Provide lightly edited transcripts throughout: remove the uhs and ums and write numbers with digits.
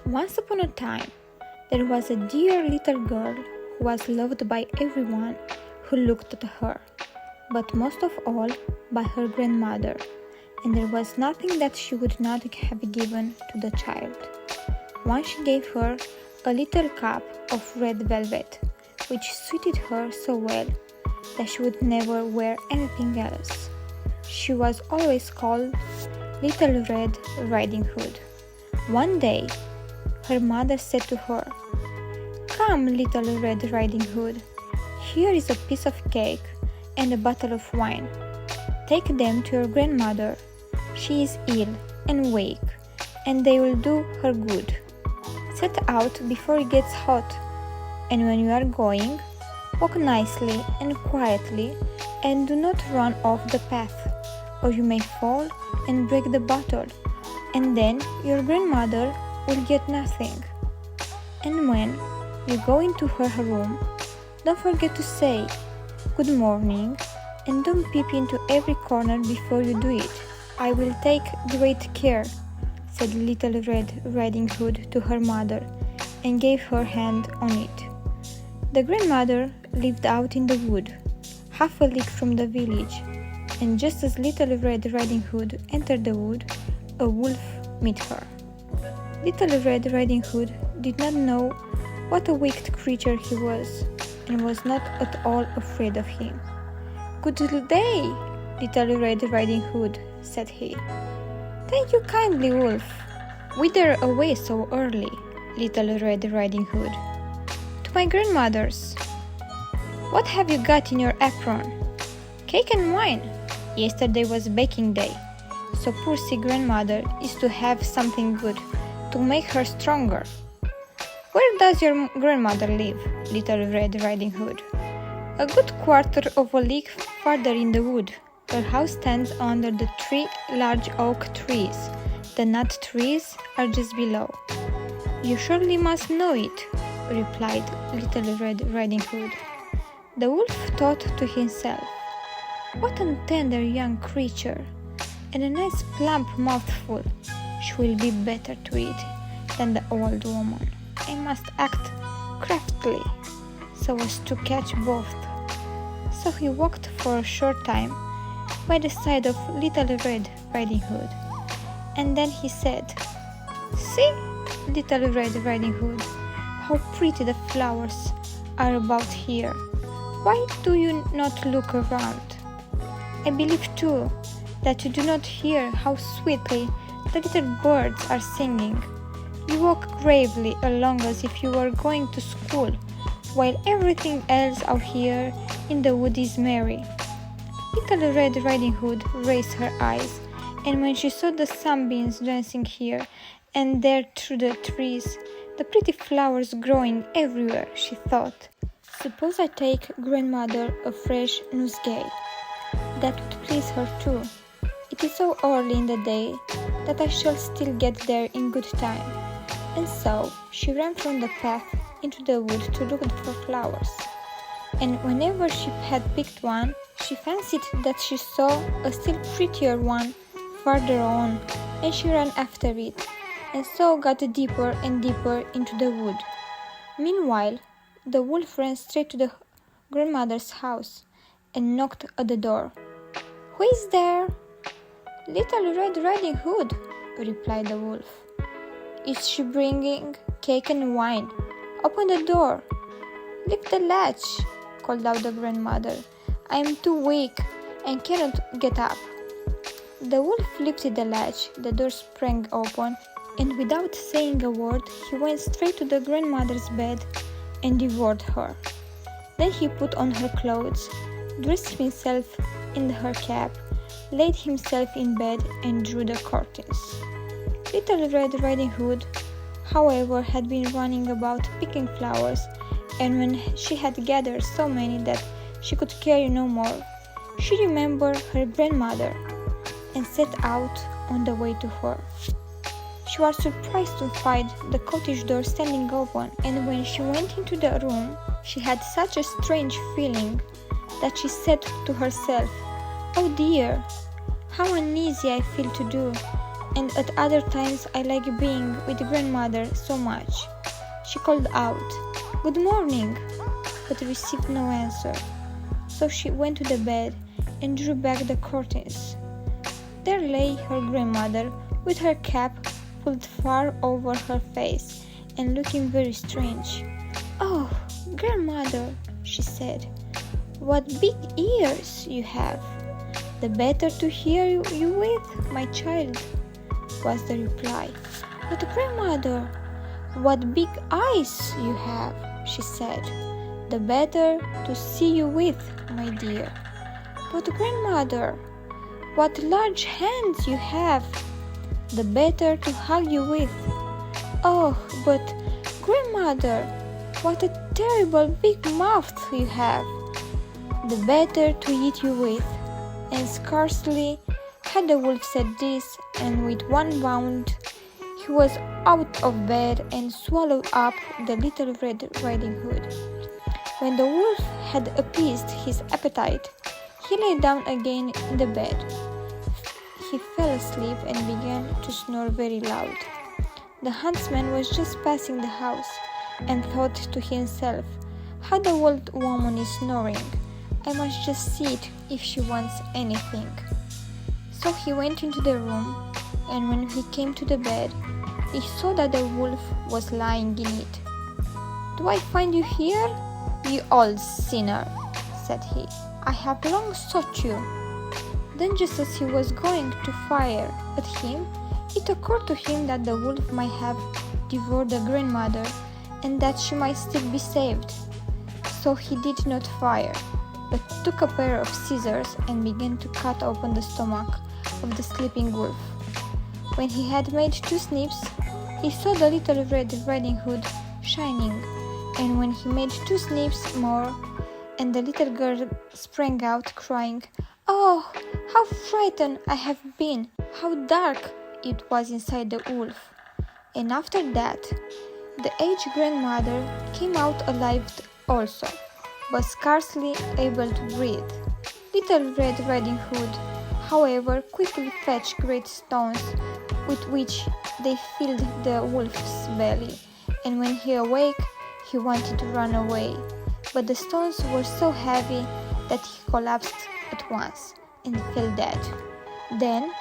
Once upon a time, there was a dear little girl who was loved by everyone who looked at her, but most of all by her grandmother, and there was nothing that she would not have given to the child. Once she gave her a little cap of red velvet, which suited her so well that she would never wear anything else. She was always called Little Red Riding Hood. One day, her mother said to her, "Come, Little Red Riding Hood, here is a piece of cake and a bottle of wine. Take them to your grandmother. She is ill and weak, and they will do her good. Set out before it gets hot, and when you are going, walk nicely and quietly, and do not run off the path, or you may fall and break the bottle, and then your grandmother will get nothing. And when you go into her room, don't forget to say good morning, and don't peep into every corner before you do it. I will take great care," said Little Red Riding Hood to her mother, and gave her hand on it. The grandmother lived out in the wood, half a league from the village, and just as Little Red Riding Hood entered the wood, a wolf met her. Little Red Riding Hood did not know what a wicked creature he was, and was not at all afraid of him. "Good day, Little Red Riding Hood," said he. "Thank you kindly, wolf. Whither away so early, Little Red Riding Hood?" "To my grandmother's." "What have you got in your apron?" "Cake and wine. Yesterday was baking day, so poor grandmother is to have something good to make her stronger." "Where does your grandmother live, Little Red Riding Hood?" "A good quarter of a league farther in the wood. Her house stands under the 3 large oak trees. The nut trees are just below." "You surely must know it," replied Little Red Riding Hood. The wolf thought to himself, "What a tender young creature, and a nice plump mouthful. She will be better to eat than the old woman. I must act craftily so as to catch both." So he walked for a short time by the side of Little Red Riding Hood, and then he said, "See, Little Red Riding Hood, how pretty the flowers are about here. Why do you not look around? I believe too that you do not hear how sweetly the little birds are singing. You walk gravely along as if you were going to school, while everything else out here in the wood is merry." Little Red Riding Hood raised her eyes, and when she saw the sunbeams dancing here and there through the trees, the pretty flowers growing everywhere, she thought, "Suppose I take grandmother a fresh nosegay. That would please her too. It is so early in the day that I shall still get there in good time." And so she ran from the path into the wood to look for flowers. And whenever she had picked one, she fancied that she saw a still prettier one farther on, and she ran after it, and so got deeper and deeper into the wood. Meanwhile, the wolf ran straight to the grandmother's house and knocked at the door. "Who is there?" "Little Red Riding Hood," replied the wolf. "Is she bringing cake and wine? Open the door." "Lift the latch," called out the grandmother. "I am too weak and cannot get up." The wolf lifted the latch, the door sprang open, and without saying a word, he went straight to the grandmother's bed and devoured her. Then he put on her clothes, dressed himself in her cap, laid himself in bed, and drew the curtains. Little Red Riding Hood, however, had been running about picking flowers, and when she had gathered so many that she could carry no more, she remembered her grandmother and set out on the way to her. She was surprised to find the cottage door standing open, and when she went into the room, she had such a strange feeling that she said to herself, "Oh dear, how uneasy I feel to do and at other times I like being with grandmother so much." She called out, "Good morning," but received no answer. So she went to the bed and drew back the curtains. There lay her grandmother with her cap pulled far over her face and looking very strange. "Oh, grandmother," she said, "what big ears you have! The better to hear you with, my child," was the reply. "But grandmother, what big eyes you have," she said. "The better to see you with, my dear." "But grandmother, what large hands you have, the better to hug you with." "Oh, but grandmother, what a terrible big mouth you have, the better to eat you with." And scarcely had the wolf said this, and with one bound he was out of bed and swallowed up the little Red Riding Hood. When the wolf had appeased his appetite, he lay down again in the bed. He fell asleep and began to snore very loud. The huntsman was just passing the house and thought to himself, "How the old woman is snoring. I must just see it if she wants anything." So he went into the room, and when he came to the bed, he saw that the wolf was lying in it. "Do I find you here, you old sinner?" said he. "I have long sought you." Then, just as he was going to fire at him, it occurred to him that the wolf might have devoured the grandmother and that she might still be saved. So he did not fire, but took a pair of scissors and began to cut open the stomach of the sleeping wolf. When he had made 2 snips, he saw the little Red Riding Hood shining, and when he made 2 snips more, and the little girl sprang out crying, "Oh, how frightened I have been! How dark it was inside the wolf!" And after that, the aged grandmother came out alive also, but scarcely able to breathe. Little Red Riding Hood, however, quickly fetched great stones with which they filled the wolf's belly, and when he awoke, he wanted to run away, but the stones were so heavy that he collapsed at once and fell dead. Then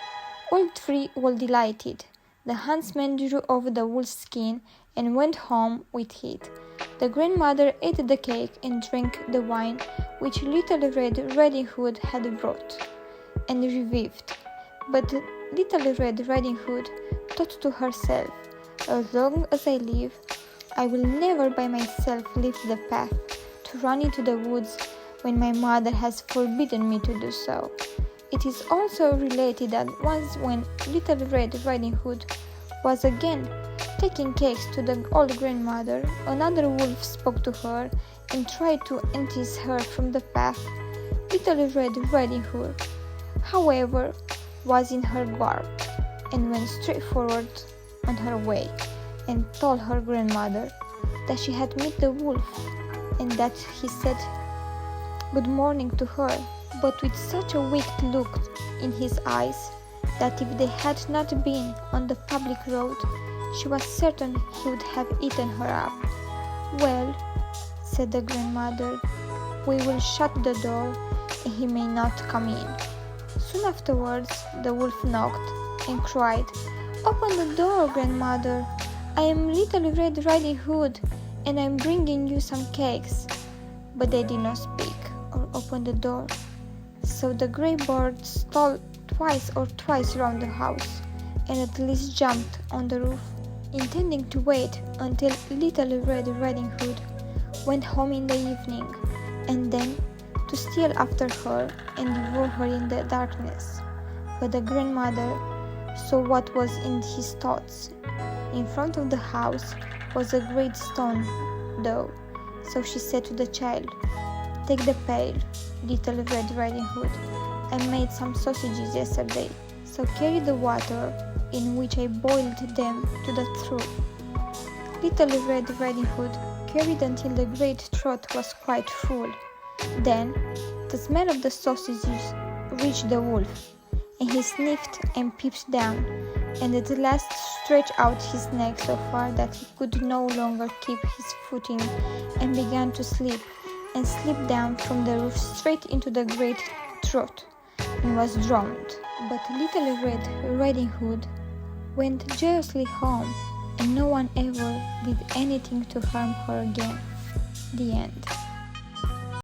all 3 were delighted. The huntsman drew off the wolf's skin and went home with it. The grandmother ate the cake and drank the wine which Little Red Riding Hood had brought, and revived. But Little Red Riding Hood thought to herself, "As long as I live, I will never by myself leave the path to run into the woods when my mother has forbidden me to do so." It is also related that once when Little Red Riding Hood was again taking cakes to the old grandmother, another wolf spoke to her and tried to entice her from the path. Little Red Riding Hood, however, was in her garb and went straight forward on her way, and told her grandmother that she had met the wolf, and that he said good morning to her, but with such a wicked look in his eyes that if they had not been on the public road, she was certain he would have eaten her up. "Well," said the grandmother, "we will shut the door and he may not come in." Soon afterwards the wolf knocked and cried, "Open the door, grandmother. I am Little Red Riding Hood and I am bringing you some cakes." But they did not speak or open the door. So the grey bird stole twice or thrice round the house, and at least jumped on the roof, intending to wait until Little Red Riding Hood went home in the evening, and then to steal after her and devour her in the darkness. But the grandmother saw what was in his thoughts. In front of the house was a great stone though, so she said to the child, "Take the pail, Little Red Riding Hood. I made some sausages yesterday, so carry the water in which I boiled them to the trough." Little Red Riding Hood carried until the great trough was quite full. Then the smell of the sausages reached the wolf, and he sniffed and peeped down, and at last stretched out his neck so far that he could no longer keep his footing, and began to slip, and slipped down from the roof straight into the great trough, and was drowned. But Little Red Riding Hood went joyously home, and no one ever did anything to harm her again. The end.